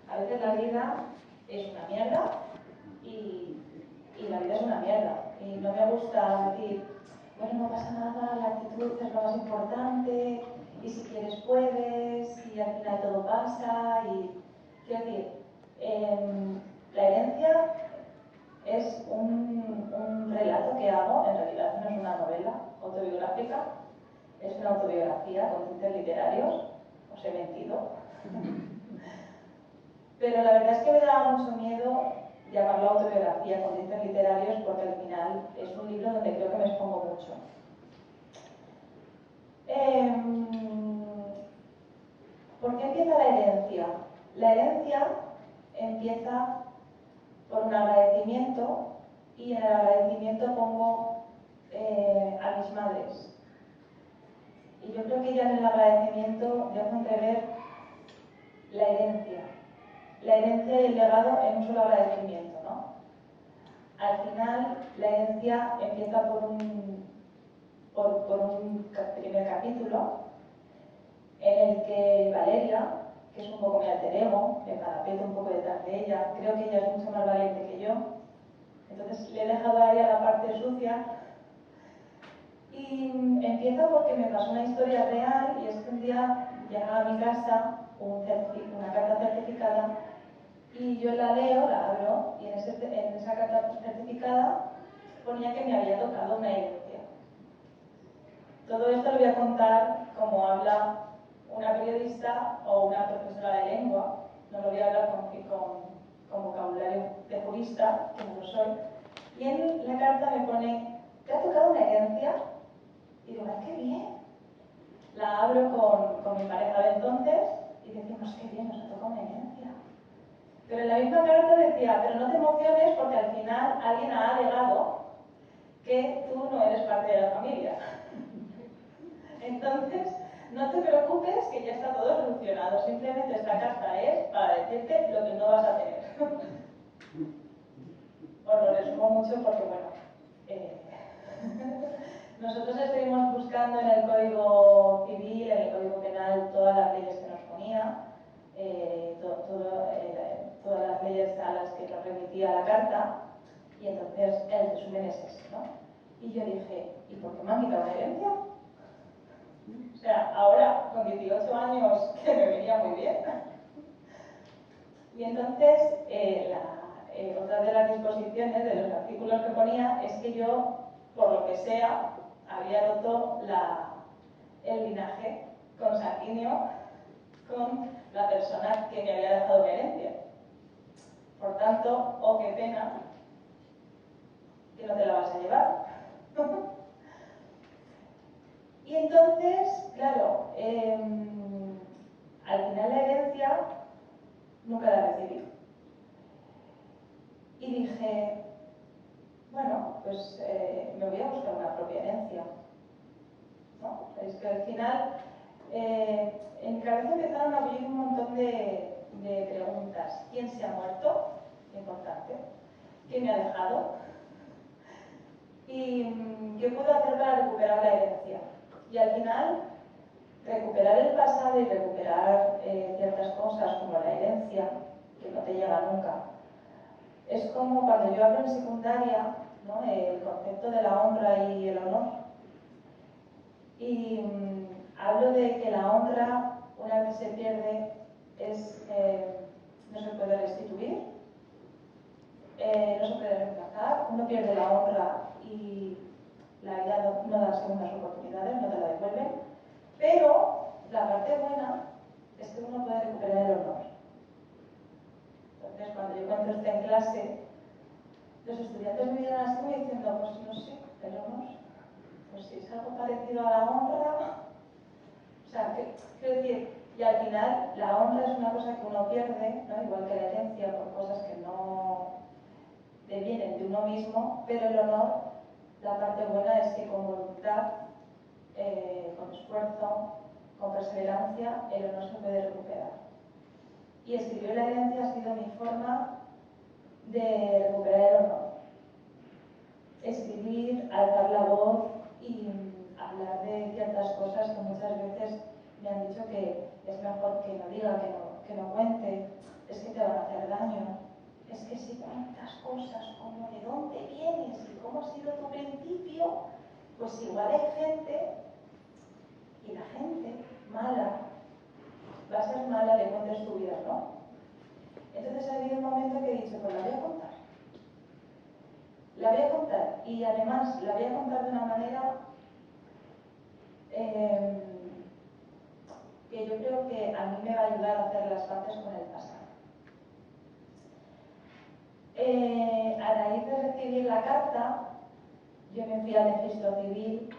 A veces la vida es una mierda y la vida es una mierda. Y no me gusta decir, bueno, no pasa nada, la actitud es lo más importante, y si quieres puedes, y al final todo pasa. Y quiero decir, la herencia es un relato que hago, en realidad no es una novela autobiográfica, es una autobiografía con tintes literarios, os he mentido. Pero la verdad es que me daba mucho miedo llamarlo autobiografía con tintes literarios porque al final es un libro donde creo que me expongo mucho. ¿Por qué empieza la herencia? La herencia empieza por un agradecimiento y en el agradecimiento pongo a mis madres. Y yo creo que ya en el agradecimiento dejo entrever la herencia y el legado en un solo agradecimiento, ¿no? Al final, la herencia empieza por un primer capítulo en el que Valeria, que es un poco mi alter ego, me parapeto un poco detrás de ella, creo que ella es mucho más valiente que yo, entonces le he dejado a ella la parte sucia. Y empieza porque me pasó una historia real y es que un día llega a mi casa una carta certificada y yo la leo, la abro y en esa carta certificada ponía que me había tocado una herencia. Todo esto lo voy a contar como habla una periodista o una profesora de lengua, no lo voy a hablar con vocabulario de jurista, que no lo soy. Y en la carta me pone, ¿te ha tocado una herencia? Y digo, ¡ay, qué bien! La abro con mi pareja de entonces y decimos, qué bien, nos ha tocado una herencia. Pero en la misma carta decía, pero no te emociones porque al final alguien ha alegado que tú no eres parte de la familia. Entonces, no te preocupes que ya está todo solucionado. Simplemente esta carta es para decirte lo que no vas a tener. Os lo resumo mucho porque, bueno, nosotros estuvimos buscando en el Código Civil, en el Código Penal, todas las leyes que nos ponía, todas las leyes a las que nos remitía la carta, y entonces el resumen es ese, ¿no? Y yo dije, ¿y por qué me han quitado la herencia? O sea, ahora, con 18 años, que me venía muy bien. Y entonces, otra de las disposiciones, de los artículos que ponía, es que yo, por lo que sea, había roto el linaje consanguíneo con la persona que me había dejado mi herencia. Por tanto, oh, qué pena, que no te la vas a llevar. Y entonces, claro, al final la herencia nunca la recibí. Y dije, bueno, pues me voy a buscar una propia herencia, ¿no? Es que al final, en mi cabeza empezaron a abrir un montón de preguntas. ¿Quién se ha muerto? Importante. ¿Quién me ha dejado? ¿Y qué puedo hacer para recuperar la herencia? Y al final, recuperar el pasado y recuperar ciertas cosas como la herencia, que no te llega nunca. Es como cuando yo hablo en secundaria, ¿no? El concepto de la honra y el honor. Y hablo de que la honra, una vez se pierde, no se puede restituir, no se puede reemplazar. Uno pierde la honra y la vida no da segundas oportunidades, no te la devuelven. Pero la parte buena es que uno puede recuperar el honor. Entonces, cuando yo cuento esto en clase, los estudiantes me miran así como diciendo, pues no sé, el honor, pues si es algo parecido a la honra. O sea, quiero decir, y al final la honra es una cosa que uno pierde, ¿no? Igual que la herencia, por cosas que no devienen de uno mismo, pero el honor, la parte buena es que con voluntad, con esfuerzo, con perseverancia, el honor se puede recuperar. Y escribir la herencia ha sido mi forma de recuperar el honor. Escribir, alzar la voz y hablar de ciertas cosas que muchas veces me han dicho que es mejor que no diga, que no cuente, es que te va otro no. Entonces ha habido un momento que he dicho, pues la voy a contar. La voy a contar y además la voy a contar de una manera que yo creo que a mí me va a ayudar a hacer las paces con el pasado. A raíz de recibir la carta, yo me fui al registro civil.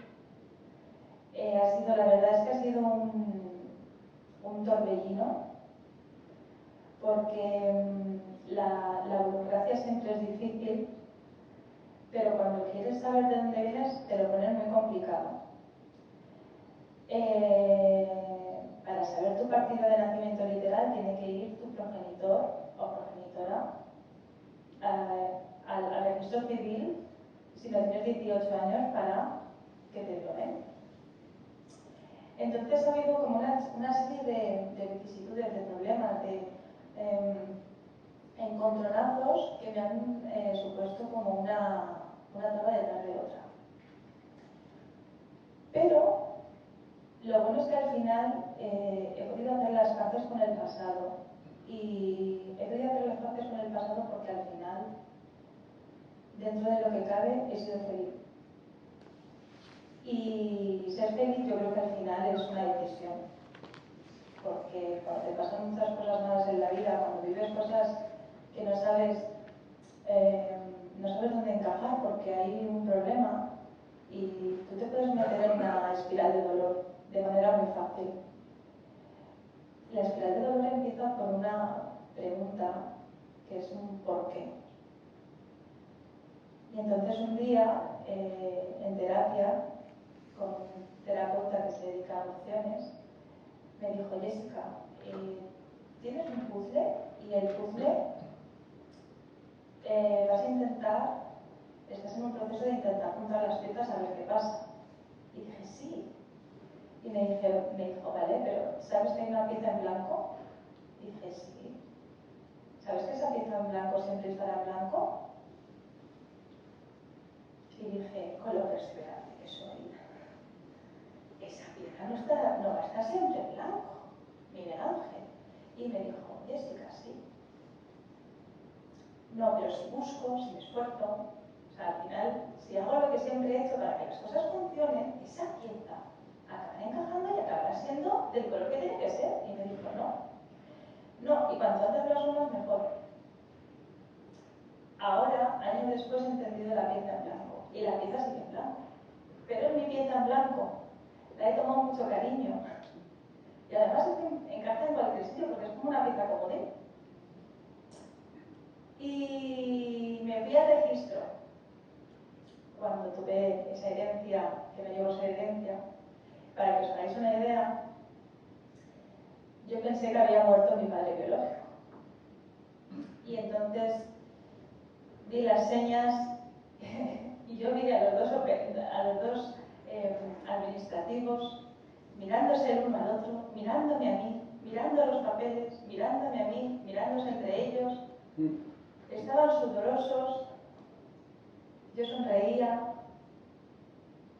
La verdad es que ha sido un torbellino, porque la burocracia siempre es difícil, pero cuando quieres saber de dónde vienes te lo ponen muy complicado. Para saber tu partida de nacimiento literal tiene que ir tu progenitor o progenitora al registro civil si no tienes 18 años para que te lo den. Entonces ha habido como una serie de vicisitudes, de problemas, de encontronazos que me han supuesto como una toma detrás de otra. Pero lo bueno es que al final he podido hacer las paces con el pasado. Y he podido hacer las paces con el pasado porque al final, dentro de lo que cabe, he sido feliz. Y ser feliz yo creo que al final es una decisión. Porque cuando te pasan muchas cosas malas en la vida, cuando vives cosas que no sabes dónde encajar porque hay un problema y tú te puedes meter en una espiral de dolor de manera muy fácil. La espiral de dolor empieza por una pregunta que es un ¿por qué? Y entonces un día, en terapia, con un terapeuta que se dedica a adopciones, me dijo, Jessica, tienes un puzzle y el puzzle vas a intentar, estás en un proceso de intentar juntar las piezas a ver qué pasa. Y dije, sí. Y me dijo, vale, pero ¿sabes que hay una pieza en blanco? Y dije, sí. ¿Sabes que esa pieza en blanco siempre estará en blanco? Y dije, con lo perseverante que soy, esa pieza no va a estar siempre en blanco, Miguel Ángel. Y me dijo, Jessica, sí. No, pero si busco, si me esfuerzo, o sea, al final, si hago lo que siempre he hecho para que las cosas funcionen, esa pieza acabará encajando y acabará siendo del color que tiene que ser. Y me dijo, no, y cuanto antes lo asumas, mejor. Ahora, años después, he entendido la pieza en blanco, y la pieza sigue en blanco. Pero es mi pieza en blanco, la he tomado mucho cariño. Y además es que encaja en cualquier sitio, porque es como una pieza comodín. Y me fui al registro cuando tuve esa herencia, que me llegó esa herencia. Para que os hagáis una idea, yo pensé que había muerto mi padre biológico. Y entonces di las señas y yo vi a los dos administrativos mirándose el uno al otro, mirándome a mí, mirando los papeles, mirándome a mí, mirándose entre ellos. Estaban sudorosos, yo sonreía,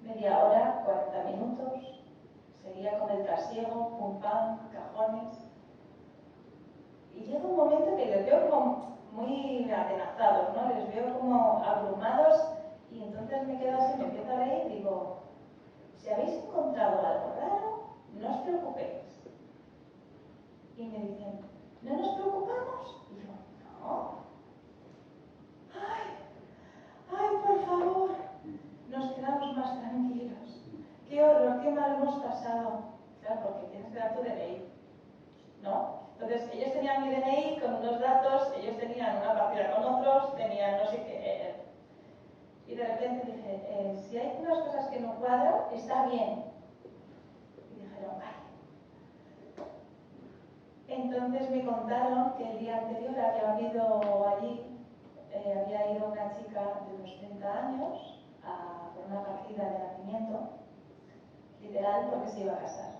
media hora, 40 minutos, seguía con el trasiego, pum pam, cajones. Y llega un momento que les veo como muy atenazados, ¿no? Les veo como abrumados y entonces me quedo así, me empiezo a reír y digo, si habéis encontrado algo raro, no os preocupéis. Y me dicen, ¿no nos preocupamos? Y yo, no. ¡Ay, por favor! Nos quedamos más tranquilos. ¡Qué horror, qué mal hemos pasado! Claro, porque tienes que dar tu DNI, ¿no? Entonces, ellos tenían mi DNI con unos datos, ellos tenían una partida con otros, tenían no sé qué. Y de repente dije, si hay unas cosas que no cuadran, está bien. Y dijeron, vale. Entonces me contaron que el día anterior había habido allí, había ido una chica de unos 30 años por una partida de nacimiento, literal, porque se iba a casar.